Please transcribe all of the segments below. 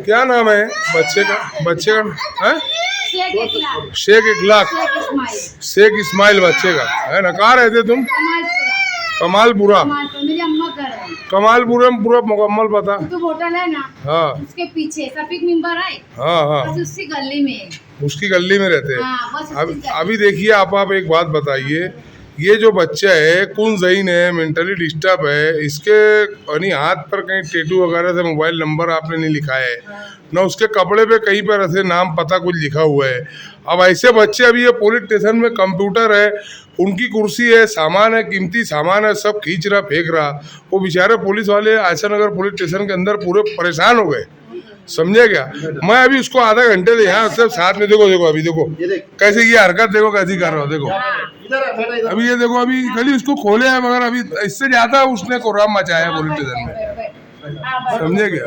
क्या नाम है बच्चे का? है शेख इखलाक, शेख इस्माइल बच्चे का है ना? कहाँ रहते तुम? कमालपुरा। कमालपुरा में पूरा मुकम्मल पता? तो होटल है ना, हाँ, उसके पीछे सफीक मिंबर है। हाँ हाँ, बस उसकी गली में, उसकी गली में रहते हैं। हाँ, बस उसकी गली। अभी देखिए आप एक बात बताइए, ये जो बच्चा है कौन ज़हीन है, मेंटली डिस्टर्ब है, इसके यानी हाथ पर कहीं टेटू वगैरह से मोबाइल नंबर आपने नहीं लिखा है ना, उसके कपड़े पे कहीं पर ऐसे नाम पता कुछ लिखा हुआ है। अब ऐसे बच्चे, अभी ये पुलिस स्टेशन में कंप्यूटर है, उनकी कुर्सी है, सामान है, कीमती सामान है, सब खींच रहा फेंक रहा। वो बेचारे पुलिस वाले आयशा नगर पुलिस स्टेशन के अंदर पूरे परेशान हो गए, समझे क्या? मैं अभी उसको आधा घंटे से यहाँ सब साथ में, देखो अभी देखो कैसे ये हरकत देखो कैसी कर रहा हो, देखो अभी ये देखो, अभी खाली उसको खोले हैं मगर अभी इससे ज्यादा उसने कोराम मचाया पुलिस स्टेशन में, समझे क्या?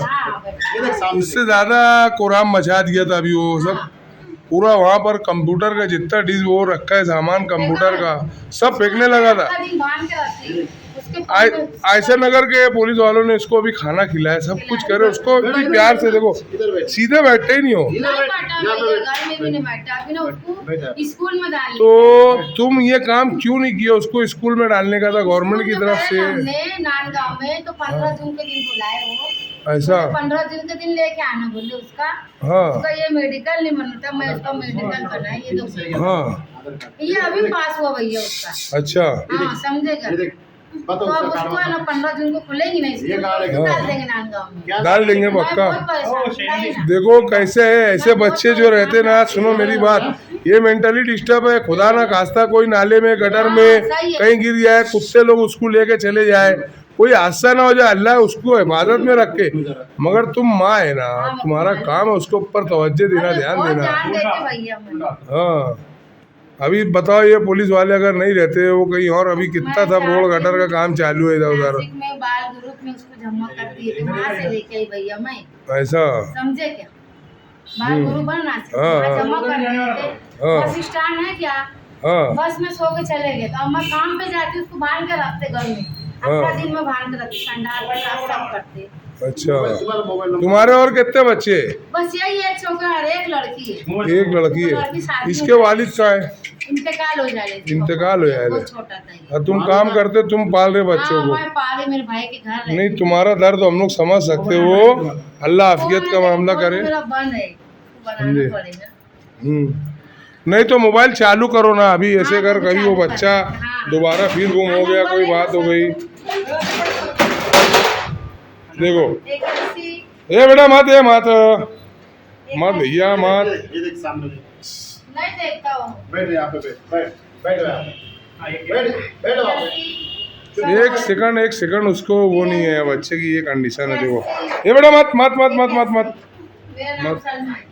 इससे ज्यादा कोराम मचा दिया था अभी वो सब पूरा। वहाँ पर कंप्यूटर का जितना डिश वो रखा है सामान कंप्यूटर का सब फेंकने लगा था। आयशा नगर के पुलिस वालों ने इसको अभी खाना खिलाया, सब कुछ करे, उसको इतनी प्यार से, देखो सीधे बैठते ही नहीं हो। स्कूल में डाल, तो तुम ये काम क्यों नहीं किया? उसको स्कूल में डालने का था गवर्नमेंट की तरफ से। नांदगांव में तो 15 जून के दिन बुलाए वो, ऐसा 15 जून के दिन लेके आना बोले उसका। हाँ, उसका ये मेडिकल नहीं बनता, मैं उसका मेडिकल बनाया। ये देखो, हाँ, ये अभी पास हुआ भैया उसका। अच्छा, हाँ, समझेगा। तो अब उसको है ना 15 जून को खुलेगी नहीं स्कूल, तो डाल देंगे नांदगांव में, डाल देंगे पक्का। देखो कैसे है ऐसे बच्चे जो रहते ना, सुनो मेरी बात, ये मेंटली डिस्टर्ब है। खुदा ना खास्ता कोई नाले में गटर में कहीं गिर जाए, कुत्ते लोग उसको लेके चले जाए, कोई हादसा ना हो जाए, अल्लाह उसको हिफाजत में रखे। मगर तुम माँ है ना, तुम्हारा काम है उसके ऊपर तवज्जो देना, ध्यान देना। हाँ, अभी बताओ ये पुलिस वाले अगर नहीं रहते, वो कहीं और अभी कितना था रोड गटर का काम चालू है इधर उधर। बाल ग्रुप में उसको जमा कर दिए थे, वहाँ से लेके आई भैया मैं, ऐसा समझे क्या? बाल ग्रुप बनना जमा कर दिए थे। बस स्टैंड है क्या, बस में सो के चले गए। तो अब मैं काम पे जाती, उसको बांध के रखते घर में, अपना दिन में बांध के रखते, संडाल पर सब करते। अच्छा, तुम्हारे और कितने बच्चे? बस यही एक छोकरा और एक लड़की है। एक लड़की है। इसके वालिद का है? इंतकाल हो जाए। इंतकाल हो जाए। छोटा था। और तुम काम करते, तुम पाल रहे बच्चों को? मैं पाले, मेरे भाई के घर। नहीं, तुम्हारा दर्द हम लोग समझ सकते हो, अल्लाह आफियत का मामला करे। नहीं तो मोबाइल चालू करो ना अभी, ऐसे कर, कभी वो बच्चा दोबारा फिर गुम हो गया, कोई बात हो गई। देखो ए बेटा मत, ये मत मत भैया मत। नहीं देखता हूँ। बैठ यहाँ पे, बैठ एक सेकंड उसको वो नहीं है, बच्चे की ये कंडीशन है। देखो ये बेटा मत मत मत मत मत मत मेरा नाम सलमा है।